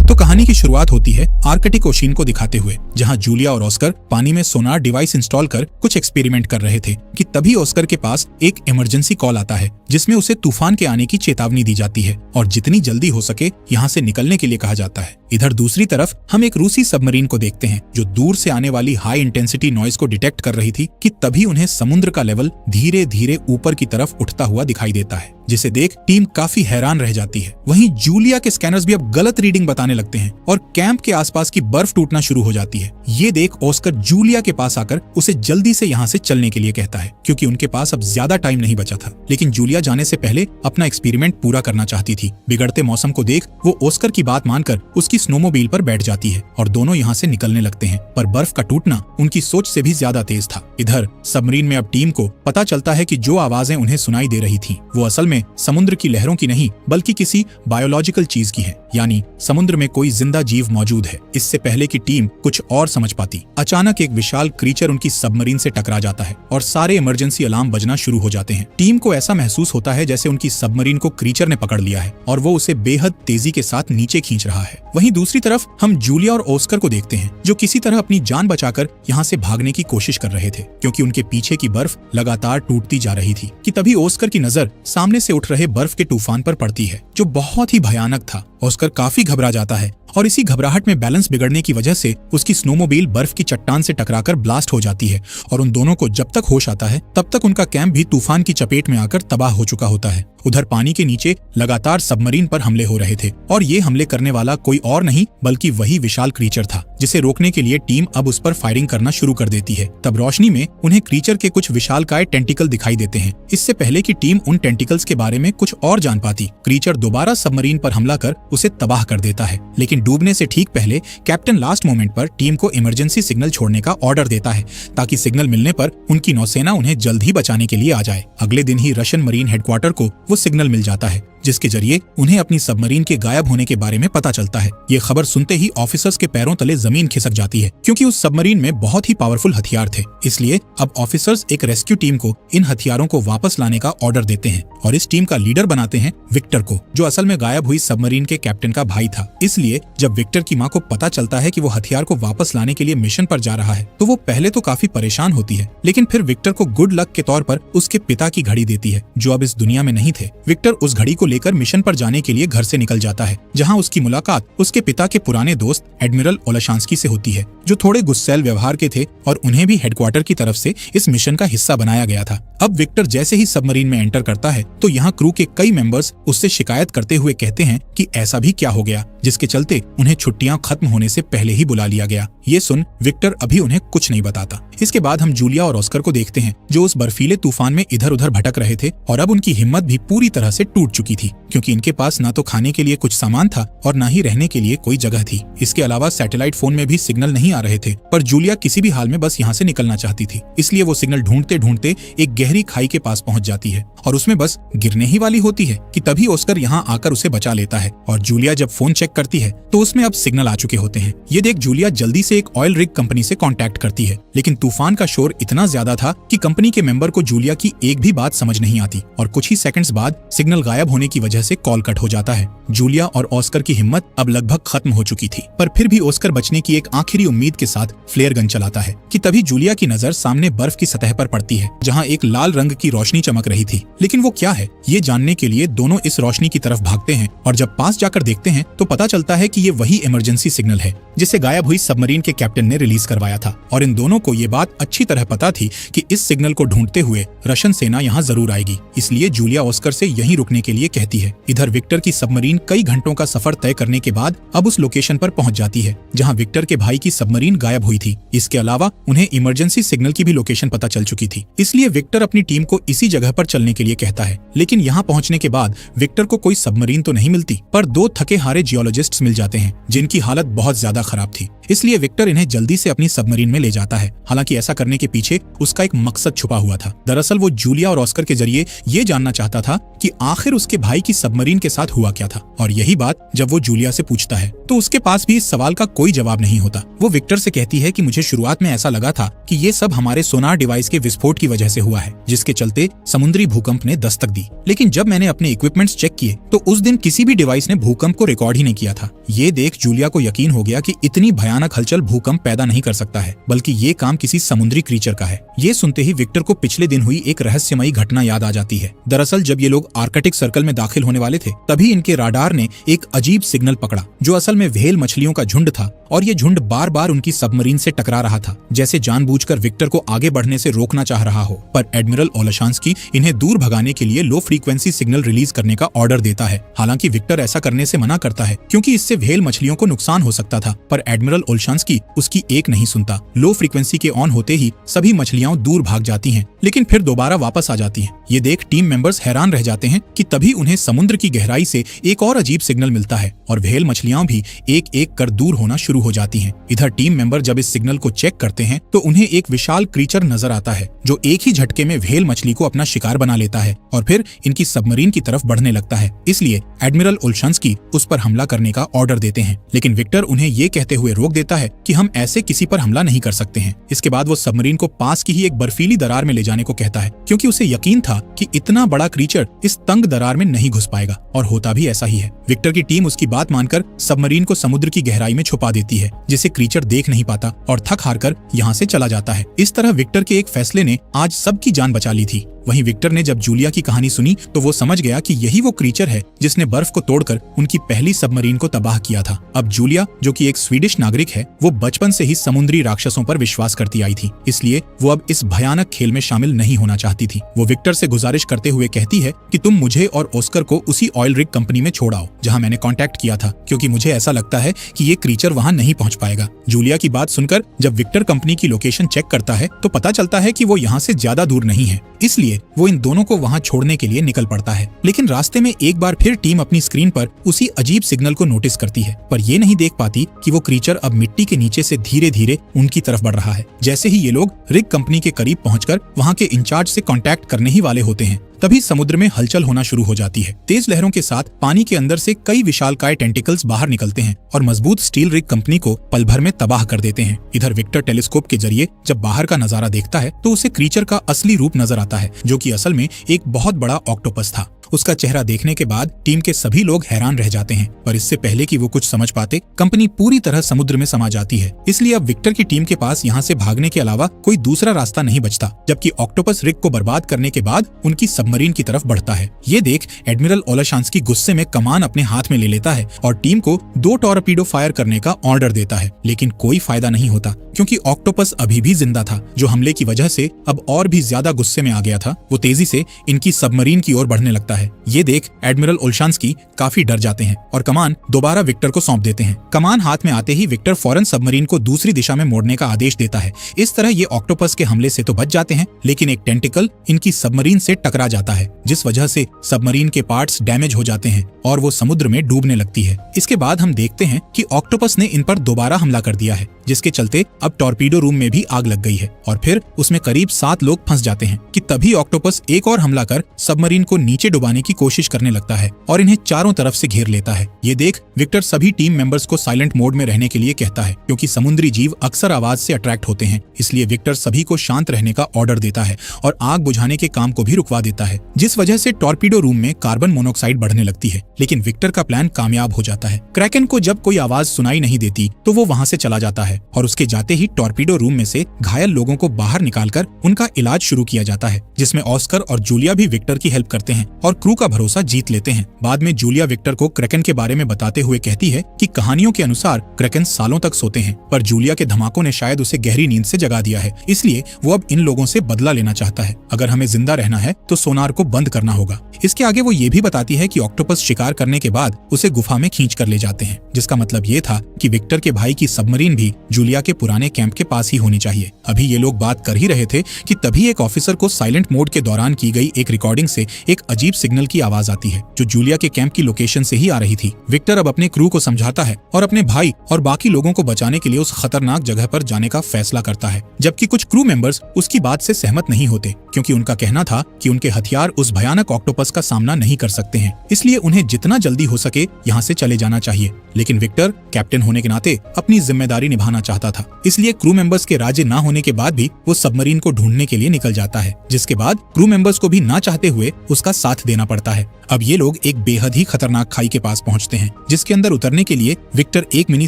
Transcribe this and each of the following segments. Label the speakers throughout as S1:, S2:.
S1: तो कहानी की शुरुआत होती है आर्कटिक ओशियन को दिखाते हुए, जहां जूलिया और ऑस्कर पानी में सोनार डिवाइस इंस्टॉल कर कुछ एक्सपेरिमेंट कर रहे थे कि तभी ऑस्कर के पास एक इमरजेंसी कॉल आता है, जिसमें उसे तूफान के आने की चेतावनी दी जाती है और जितनी जल्दी हो सके यहाँ से निकलने के लिए कहा जाता है। इधर दूसरी तरफ हम एक रूसी सबमरीन को देखते हैं जो दूर से आने वाली हाई इंटेंसिटी नॉइज को डिटेक्ट कर रही थी कि तभी उन्हें समुद्र का लेवल धीरे धीरे ऊपर की तरफ उठता हुआ दिखाई देता है, जिसे देख टीम काफी हैरान रह जाती है। वहीं जूलिया के स्कैनर्स भी अब गलत रीडिंग बताने लगते हैं और कैंप के आसपास की बर्फ टूटना शुरू हो जाती है। ये देख ऑस्कर जूलिया के पास आकर उसे जल्दी से यहाँ से चलने के लिए कहता है, क्योंकि उनके पास अब ज्यादा टाइम नहीं बचा था। लेकिन जूलिया जाने से पहले अपना एक्सपेरिमेंट पूरा करना चाहती थी। बिगड़ते मौसम को देख वो ऑस्कर की बात मानकर उसकी स्नोमोबाइल पर बैठ जाती है और दोनों यहाँ से निकलने लगते हैं। पर बर्फ का टूटना उनकी सोच से भी ज्यादा तेज था। इधर सबमरीन में अब टीम को पता चलता है कि जो आवाजें उन्हें सुनाई दे रही थी वो असल में समुद्र की लहरों की नहीं बल्कि किसी बायोलॉजिकल चीज की है, यानी समुद्र में कोई जिंदा जीव मौजूद है। इससे पहले कि टीम कुछ और समझ पाती, अचानक एक विशाल क्रीचर उनकी सबमरीन से टकरा जाता है और सारे इमरजेंसी अलार्म बजना शुरू हो जाते हैं। टीम को ऐसा महसूस होता है जैसे उनकी सबमरीन को क्रीचर ने पकड़ लिया है और वो उसे बेहद तेजी के साथ नीचे खींच रहा है। वहीं दूसरी तरफ हम जूलिया और ऑस्कर को देखते हैं जो किसी तरह अपनी जान बचाकर यहाँ से भागने की कोशिश कर रहे थे, क्योंकि उनके पीछे की बर्फ लगातार टूटती जा रही थी कि तभी ऑस्कर की नजर सामने से उठ रहे बर्फ के तूफान पर पड़ती है जो बहुत ही भयानक था। ऑस्कर काफी घबरा जाता है और इसी घबराहट में बैलेंस बिगड़ने की वजह से उसकी स्नोमोबाइल बर्फ की चट्टान से टकराकर ब्लास्ट हो जाती है और उन दोनों को जब तक होश आता है तब तक उनका कैंप भी तूफान की चपेट में आकर तबाह हो चुका होता है। उधर पानी के नीचे लगातार सबमरीन पर हमले हो रहे थे और ये हमले करने वाला कोई और नहीं बल्कि वही विशाल क्रीचर था, जिसे रोकने के लिए टीम अब उस पर फायरिंग करना शुरू कर देती है। तब रोशनी में उन्हें क्रीचर के कुछ विशालकाय टेंटिकल दिखाई देते हैं। इससे पहले कि टीम उन टेंटिकल्स के बारे में कुछ और जान पाती, क्रीचर दोबारा सबमरीन पर हमला कर उसे तबाह कर देता है। लेकिन डूबने से ठीक पहले कैप्टन लास्ट मोमेंट पर टीम को इमरजेंसी सिग्नल छोड़ने का ऑर्डर देता है ताकि सिग्नल मिलने पर उनकी नौसेना उन्हें जल्द ही बचाने के लिए आ जाए। अगले दिन ही रशियन मरीन हेडक्वार्टर को वो सिग्नल मिल जाता है जिसके जरिए उन्हें अपनी सबमरीन के गायब होने के बारे में पता चलता है। ये खबर सुनते ही ऑफिसर्स के पैरों तले जमीन खिसक जाती है, क्योंकि उस सबमरीन में बहुत ही पावरफुल हथियार थे। इसलिए अब ऑफिसर्स एक रेस्क्यू टीम को इन हथियारों को वापस लाने का ऑर्डर देते हैं और इस टीम का लीडर बनाते हैं विक्टर को, जो असल में गायब हुई सबमरीन के कैप्टन का भाई था। इसलिए जब विक्टर की माँ को पता चलता है कि वो हथियार को वापस लाने के लिए मिशन पर जा रहा है तो वो पहले तो काफी परेशान होती है, लेकिन फिर विक्टर को गुड लक के तौर पर उसके पिता की घड़ी देती है जो अब इस दुनिया में नहीं थे। विक्टर उस घड़ी को लेकर मिशन पर जाने के लिए घर से निकल जाता है, जहां उसकी मुलाकात उसके पिता के पुराने दोस्त एडमिरल ओलाशांस्की से होती है, जो थोड़े गुस्सैल व्यवहार के थे और उन्हें भी हेडक्वार्टर की तरफ से इस मिशन का हिस्सा बनाया गया था। अब विक्टर जैसे ही सबमरीन में एंटर करता है तो यहाँ क्रू के कई मेंबर्स उससे शिकायत करते हुए कहते हैं कि ऐसा भी क्या हो गया जिसके चलते उन्हें छुट्टियां खत्म होने से पहले ही बुला लिया गया। ये सुन विक्टर अभी उन्हें कुछ नहीं बताता। इसके बाद हम जूलिया और ऑस्कर को देखते हैं जो उस बर्फीले तूफान में इधर उधर भटक रहे थे और अब उनकी हिम्मत भी पूरी तरह से टूट चुकी थी, क्योंकि इनके पास ना तो खाने के लिए कुछ सामान था और ना ही रहने के लिए कोई जगह थी। इसके अलावा सैटेलाइट फोन में भी सिग्नल नहीं आ रहे थे, पर जूलिया किसी भी हाल में बस यहाँ से निकलना चाहती थी। इसलिए वो सिग्नल ढूंढते ढूंढते एक गहरी खाई के पास पहुंच जाती है और उसमें बस गिरने ही वाली होती है कि तभी ऑस्कर यहाँ आकर उसे बचा लेता है और जूलिया जब फोन चेक करती है तो उसमें अब सिग्नल आ चुके होते हैं। ये देख जूलिया जल्दी से एक ऑयल रिग कंपनी से कांटेक्ट करती है, लेकिन तूफान का शोर इतना ज्यादा था कि कंपनी के मेंबर को जूलिया की एक भी बात समझ नहीं आती और कुछ ही सेकंड्स बाद सिग्नल गायब होने की वजह से कॉल कट हो जाता है। जूलिया और ऑस्कर की हिम्मत अब लगभग खत्म हो चुकी थी, पर फिर भी ऑस्कर बचने की एक आखिरी उम्मीद के साथ फ्लेयर गन चलाता है कि तभी जूलिया की नजर सामने बर्फ की सतह पर पड़ती है, जहां एक लाल रंग की रोशनी चमक रही थी। लेकिन वो क्या है, ये जानने के लिए दोनों इस रोशनी की तरफ भागते हैं और जब पास जाकर देखते हैं तो पता चलता है कि ये वही इमरजेंसी सिग्नल है जिसे गायब हुई सबमरीन के कैप्टन ने रिलीज करवाया था। और इन दोनों को ये बात अच्छी तरह पता थी कि इस सिग्नल को ढूंढते हुए रशियन सेना यहाँ जरूर आएगी, इसलिए जूलिया ऑस्कर से यहीं रुकने के लिए कहती है। इधर विक्टर की सबमरीन कई घंटों का सफर तय करने के बाद अब उस लोकेशन पर पहुंच जाती है जहां विक्टर के भाई की सबमरीन गायब हुई थी। इसके अलावा उन्हें इमरजेंसी सिग्नल की भी लोकेशन पता चल चुकी थी, इसलिए विक्टर अपनी टीम को इसी जगह पर चलने के लिए कहता है। लेकिन यहाँ पहुंचने के बाद विक्टर को कोई सबमरीन तो नहीं मिलती, पर दो थके हारे जियोलॉजिस्ट्स मिल जाते हैं जिनकी हालत बहुत ज्यादा खराब थी। इसलिए विक्टर इन्हें जल्दी से अपनी सबमरीन में ले जाता है। हालांकि ऐसा करने के पीछे उसका एक मकसद छुपा हुआ था। दरअसल वो जूलिया और ऑस्कर के जरिए ये जानना चाहता था कि आखिर उसके भाई की सबमरीन के साथ हुआ क्या था, और यही बात जब वो जूलिया से पूछता है तो उसके पास भी इस सवाल का कोई जवाब नहीं होता। वो विक्टर से कहती है कि मुझे शुरुआत में ऐसा लगा था कि ये सब हमारे सोनार डिवाइस के विस्फोट की वजह से हुआ है, जिसके चलते समुद्री भूकंप ने दस्तक दी। लेकिन जब मैंने अपने इक्विपमेंट्स चेक किए तो उस दिन किसी भी डिवाइस ने भूकंप को रिकॉर्ड ही नहीं किया था। ये देख जूलिया को यकीन हो गया कि इतनी भयानक हलचल भूकंप पैदा नहीं कर सकता है, बल्कि ये काम किसी समुद्री क्रीचर का है। ये सुनते ही विक्टर को पिछले दिन हुई एक रहस्यमयी घटना याद आ जाती है। दरअसल जब ये लोग आर्कटिक सर्कल में दाखिल होने वाले थे, तभी इनके राडार ने एक अजीब सिग्नल पकड़ा, जो असल में व्हेल मछलियों का झुंड था। और ये झुंड बार बार उनकी सबमरीन से टकरा रहा था, जैसे जानबूझकर विक्टर को आगे बढ़ने से रोकना चाह रहा हो। पर एडमिरल ओलेशांस्की इन्हें दूर भगाने के लिए लो फ्रीक्वेंसी सिग्नल रिलीज करने का ऑर्डर देता है। हालांकि विक्टर ऐसा करने से मना करता है, क्योंकि इससे व्हेल मछलियों को नुकसान हो सकता था। पर एडमिरल ओलेशांस्की उसकी एक नहीं सुनता। लो फ्रीक्वेंसी के ऑन होते ही सभी मछलियां दूर भाग जाती हैं, लेकिन फिर दोबारा वापस आ जाती हैं। ये देख टीम मेंबर्स हैरान रह जाते हैं कि तभी उन्हें समुद्र की गहराई से एक और अजीब सिग्नल मिलता है और व्हेल मछलियां भी एक एक कर दूर होना शुरू हो जाती हैं। इधर टीम मेंबर जब इस सिग्नल को चेक करते हैं तो उन्हें एक विशाल क्रीचर नजर आता है, जो एक ही झटके में व्हेल मछली को अपना शिकार बना लेता है और फिर इनकी सबमरीन की तरफ बढ़ने लगता है। इसलिए एडमिरल ओलेशांस्की उस पर हमला करने का ऑर्डर देते हैं, लेकिन विक्टर उन्हें ये कहते हुए रोक देता है कि हम ऐसे किसी पर हमला नहीं कर सकते हैं। इसके बाद वो सबमरीन को पास की ही एक बर्फीली दरार में ले जाने को कहता है, क्योंकि उसे यकीन था कि इतना बड़ा क्रीचर इस तंग दरार में नहीं घुस पाएगा, और होता भी ऐसा ही है। विक्टर की टीम उसकी बात मानकर सबमरीन को समुद्र की गहराई में छुपा देती है, जिसे क्रीचर देख नहीं पाता और थक हारकर यहाँ से चला जाता है। इस तरह विक्टर के एक फैसले ने आज सबकी जान बचा ली थी। वहीं विक्टर ने जब जूलिया की कहानी सुनी तो वो समझ गया कि यही वो क्रीचर है जिसने बर्फ को तोड़कर उनकी पहली सबमरीन को तबाह किया था। अब जूलिया, जो कि एक स्वीडिश नागरिक है, वो बचपन से ही समुद्री राक्षसों पर विश्वास करती आई थी, इसलिए वो अब इस भयानक खेल में शामिल नहीं होना चाहती थी। वो विक्टर से गुजारिश करते हुए कहती है कि तुम मुझे और ऑस्कर को उसी ऑयल रिग कंपनी में छोड़ आओ जहाँ मैंने कॉन्टैक्ट किया था, क्योंकि मुझे ऐसा लगता है कि ये क्रीचर वहाँ नहीं पहुँच पाएगा। जूलिया की बात सुनकर जब विक्टर कंपनी की लोकेशन चेक करता है तो पता चलता है कि वो यहाँ से ज्यादा दूर नहीं है, इसलिए वो इन दोनों को वहां छोड़ने के लिए निकल पड़ता है। लेकिन रास्ते में एक बार फिर टीम अपनी स्क्रीन पर उसी अजीब सिग्नल को नोटिस करती है, पर ये नहीं देख पाती कि वो क्रीचर अब मिट्टी के नीचे से धीरे धीरे उनकी तरफ बढ़ रहा है। जैसे ही ये लोग रिग कंपनी के करीब पहुंचकर वहां के इंचार्ज से कांटेक्ट करने ही वाले होते हैं, तभी समुद्र में हलचल होना शुरू हो जाती है। तेज लहरों के साथ पानी के अंदर से कई विशालकाय टेंटिकल्स बाहर निकलते हैं और मजबूत स्टील रिग कंपनी को पल भर में तबाह कर देते हैं। इधर विक्टर टेलीस्कोप के जरिए जब बाहर का नजारा देखता है तो उसे क्रीचर का असली रूप नजर आता है, जो कि असल में एक बहुत बड़ा ऑक्टोपस था। उसका चेहरा देखने के बाद टीम के सभी लोग हैरान रह जाते हैं, पर इससे पहले कि वो कुछ समझ पाते, कंपनी पूरी तरह समुद्र में समा जाती है। इसलिए अब विक्टर की टीम के पास यहाँ से भागने के अलावा कोई दूसरा रास्ता नहीं बचता, जबकि ऑक्टोपस रिग को बर्बाद करने के बाद उनकी सबमरीन की तरफ बढ़ता है। ये देख एडमिरल ओलेशांस्की गुस्से में कमान अपने हाथ में ले लेता है और टीम को 2 टॉर्पीडो फायर करने का ऑर्डर देता है, लेकिन कोई फायदा नहीं होता, क्योंकि ऑक्टोपस अभी भी जिंदा था, जो हमले की वजह से अब और भी ज्यादा गुस्से में आ गया था। वो तेजी से इनकी सबमरीन की ओर बढ़ने लगता है। ये देख एडमिरल ओलेशांस्की काफी डर जाते हैं और कमान दोबारा विक्टर को सौंप देते हैं। कमान हाथ में आते ही विक्टर फौरन सबमरीन को दूसरी दिशा में मोड़ने का आदेश देता है। इस तरह ये ऑक्टोपस के हमले से तो बच जाते हैं, लेकिन एक टेंटिकल इनकी सबमरीन से टकरा जाता है, जिस वजह से सबमरीन के पार्ट्स डैमेज हो जाते हैं और वो समुद्र में डूबने लगती है। इसके बाद हम देखते हैं कि ऑक्टोपस ने इन पर दोबारा हमला कर दिया है, जिसके चलते अब टॉर्पीडो रूम में भी आग लग गई है और फिर उसमें करीब 7 लोग फंस जाते हैं कि तभी ऑक्टोपस एक और हमला कर सबमरीन को नीचे डुबाने की कोशिश करने लगता है और इन्हें चारों तरफ से घेर लेता है। ये देख विक्टर सभी टीम मेंबर्स को साइलेंट मोड में रहने के लिए कहता है, क्योंकि समुद्री जीव अक्सर आवाज से अट्रैक्ट होते हैं। इसलिए विक्टर सभी को शांत रहने का ऑर्डर देता है और आग बुझाने के काम को भी रुकवा देता है, जिस वजह से टॉर्पीडो रूम में कार्बन मोनोऑक्साइड बढ़ने लगती है। लेकिन विक्टर का प्लान कामयाब हो जाता है। क्रैकन को जब कोई आवाज सुनाई नहीं देती तो वो वहां से चला जाता है और उसके जाते ही टॉर्पीडो रूम में से घायल लोगों को बाहर निकालकर उनका इलाज शुरू किया जाता है, जिसमें ऑस्कर और जूलिया भी विक्टर की हेल्प करते हैं और क्रू का भरोसा जीत लेते हैं। बाद में जूलिया विक्टर को क्रैकन के बारे में बताते हुए कहती है कि कहानियों के अनुसार क्रैकन सालों तक सोते हैं, पर जूलिया के धमाकों ने शायद उसे गहरी नींद से जगा दिया है, इसलिए वो अब इन लोगों से बदला लेना चाहता है। अगर हमें जिंदा रहना है तो सोनार को बंद करना होगा। इसके आगे वो ये भी बताती है कि ऑक्टोपस शिकार करने के बाद उसे गुफा में खींच कर ले जाते हैं, जिसका मतलब ये था कि विक्टर के भाई की सबमरीन भी जूलिया के पुराने कैंप के पास ही होनी चाहिए। अभी ये लोग बात कर ही रहे थे कि तभी एक ऑफिसर को साइलेंट मोड के दौरान की गई एक रिकॉर्डिंग से एक अजीब सिग्नल की आवाज आती है जो जूलिया के कैंप की लोकेशन से ही आ रही थी। विक्टर अब अपने क्रू को समझाता है और अपने भाई और बाकी लोगों को बचाने के लिए उस खतरनाक जगह पर जाने का फैसला करता है, जबकि कुछ क्रू मेंबर्स उसकी बात से सहमत नहीं होते क्योंकि उनका कहना था कि उनके हथियार उस भयानक ऑक्टोपस का सामना नहीं कर सकते हैं, इसलिए उन्हें जितना जल्दी हो सके यहाँ से चले जाना चाहिए। लेकिन विक्टर कैप्टन होने के नाते अपनी जिम्मेदारी निभाना चाहता था, इसलिए क्रू मेंबर्स के राजी ना होने के बाद भी वो सबमरीन को ढूंढने के लिए निकल जाता है, जिसके बाद क्रू मेंबर्स को भी ना चाहते हुए उसका साथ देना पड़ता है। अब ये लोग एक बेहद ही खतरनाक खाई के पास पहुंचते हैं, जिसके अंदर उतरने के लिए विक्टर एक मिनी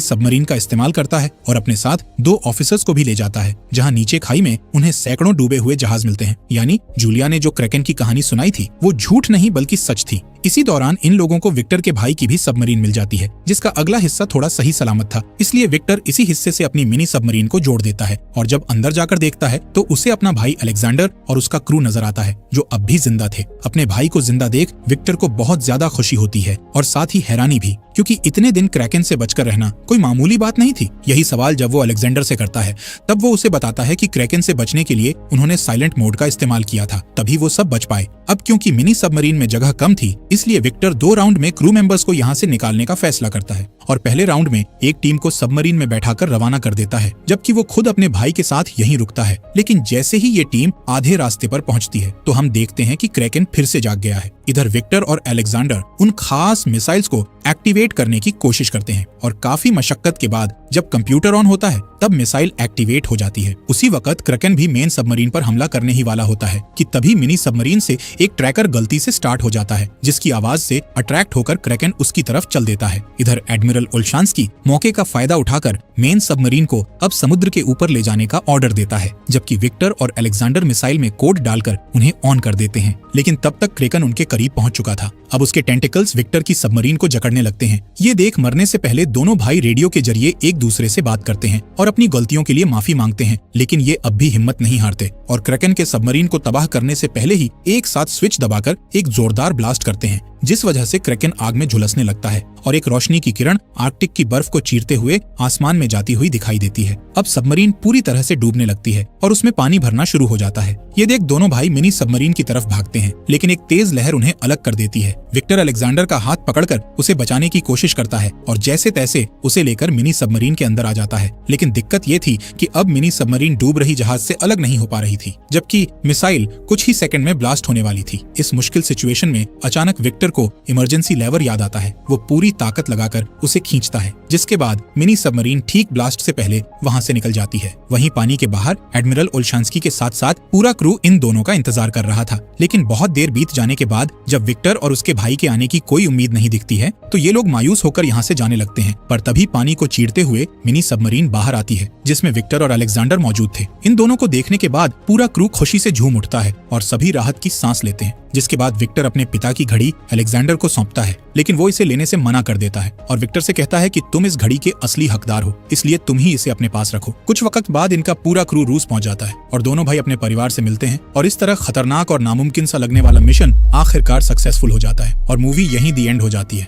S1: सबमरीन का इस्तेमाल करता है और अपने साथ 2 ऑफिसर्स को भी ले जाता है, जहां नीचे खाई में उन्हें सैकड़ों डूबे हुए जहाज मिलते हैं। यानी जूलिया ने जो क्रैकन की कहानी सुनाई थी वो झूठ नहीं बल्कि सच थी। इसी दौरान इन लोगों को विक्टर के भाई की भी सबमरीन मिल जाती है, जिसका अगला हिस्सा थोड़ा सही सलामत था, इसलिए विक्टर इसी हिस्से से अपनी मिनी सबमरीन को जोड़ देता है और जब अंदर जाकर देखता है तो उसे अपना भाई अलेक्जेंडर और उसका क्रू नजर आता है जो अब भी जिंदा थे। अपने भाई को जिंदा देख विक्टर को बहुत ज्यादा खुशी होती है और साथ ही हैरानी भी, क्योंकि इतने दिन क्रैकन से बचकर रहना कोई मामूली बात नहीं थी। यही सवाल जब वो अलेक्जेंडर से करता है तब वो उसे बताता है कि क्रैकन से बचने के लिए उन्होंने साइलेंट मोड का इस्तेमाल किया था, तभी वो सब बच पाए। अब क्योंकि मिनी सबमरीन में जगह कम थी, इसलिए विक्टर 2 राउंड में क्रू मेंबर्स को यहाँ से निकालने का फैसला करता है और पहले राउंड में एक टीम को सबमरीन में बैठाकर रवाना कर देता है, जबकि वो खुद अपने भाई के साथ यहीं रुकता है। लेकिन जैसे ही ये टीम आधे रास्ते पर पहुंचती है तो हम देखते हैं कि क्रैकन फिर से जाग गया है। इधर विक्टर और अलेक्जेंडर उन खास मिसाइल्स को एक्टिवेट करने की कोशिश करते हैं और काफी मशक्कत के बाद जब कंप्यूटर ऑन होता है तब मिसाइल एक्टिवेट हो जाती है। उसी वक्त क्रैकन भी मेन सबमरीन पर हमला करने ही वाला होता है कि तभी मिनी सबमरीन से एक ट्रैकर गलती से स्टार्ट हो जाता है, जिसकी आवाज से अट्रैक्ट होकर क्रैकन उसकी तरफ चल देता है। इधर एडमिरल ओल्शांस्की मौके का फायदा उठाकर मेन सबमरीन को अब समुद्र के ऊपर ले जाने का ऑर्डर देता है, जबकि विक्टर और अलेक्जेंडर मिसाइल में कोड डालकर उन्हें ऑन कर देते हैं। लेकिन तब तक क्रैकन उनके करीब पहुंच चुका था। अब उसके टेंटिकल्स विक्टर की सबमरीन को जकड़ने लगते हैं। ये देख मरने से पहले दोनों भाई रेडियो के जरिए एक दूसरे से बात करते हैं और अपनी गलतियों के लिए माफी मांगते हैं, लेकिन ये अब भी हिम्मत नहीं हारते और क्रैकन के सबमरीन को तबाह करने से पहले ही एक साथ स्विच दबाकर एक जोरदार ब्लास्ट करते हैं, जिस वजह से क्रैकन आग में झुलसने लगता है और एक रोशनी की किरण आर्कटिक की बर्फ को चीरते हुए आसमान में जाती हुई दिखाई देती है। अब सबमरीन पूरी तरह से डूबने लगती है और उसमें पानी भरना शुरू हो जाता है। ये देख दोनों भाई मिनी सबमरीन की तरफ भागते हैं, लेकिन एक तेज लहर उन्हें अलग कर देती है। विक्टर अलेक्जेंडर का हाथ पकड़कर उसे बचाने की कोशिश करता है और जैसे तैसे उसे लेकर मिनी सबमरीन के अंदर आ जाता है। लेकिन दिक्कत ये थी कि अब मिनी सबमरीन डूब रही जहाज से अलग नहीं हो पा रही थी, जबकि मिसाइल कुछ ही सेकंड में ब्लास्ट होने वाली थी। इस मुश्किल सिचुएशन में अचानक विक्टर को इमरजेंसी लेवर याद आता है। वो पूरी ताकत लगाकर उसे खींचता है, जिसके बाद मिनी सबमरीन ठीक ब्लास्ट से पहले वहां से निकल जाती है। वहीं पानी के बाहर एडमिरल ओल्शांस्की के साथ साथ पूरा क्रू इन दोनों का इंतजार कर रहा था। लेकिन बहुत देर बीत जाने के बाद जब विक्टर और उसके भाई के आने की कोई उम्मीद नहीं दिखती है तो ये लोग मायूस होकर यहाँ से जाने लगते हैं। पर तभी पानी को चीरते हुए मिनी सबमरीन बाहर आती है, जिसमें विक्टर और अलेक्जेंडर मौजूद थे। इन दोनों को देखने के बाद पूरा क्रू खुशी से झूम उठता है और सभी राहत की सांस लेते हैं। जिसके बाद विक्टर अपने पिता की घड़ी अलेक्जेंडर को सौंपता है, लेकिन वो इसे लेने से मना कर देता है और विक्टर से कहता है कि तुम इस घड़ी के असली हकदार हो, इसलिए तुम ही इसे अपने पास रखो। कुछ वक्त बाद इनका पूरा क्रू रूस पहुंच जाता है और दोनों भाई अपने परिवार से मिलते हैं और इस तरह खतरनाक और नामुमकिन सा लगने वाला मिशन आखिरकार सक्सेसफुल हो जाता है और मूवी यहीं दी एंड हो जाती है।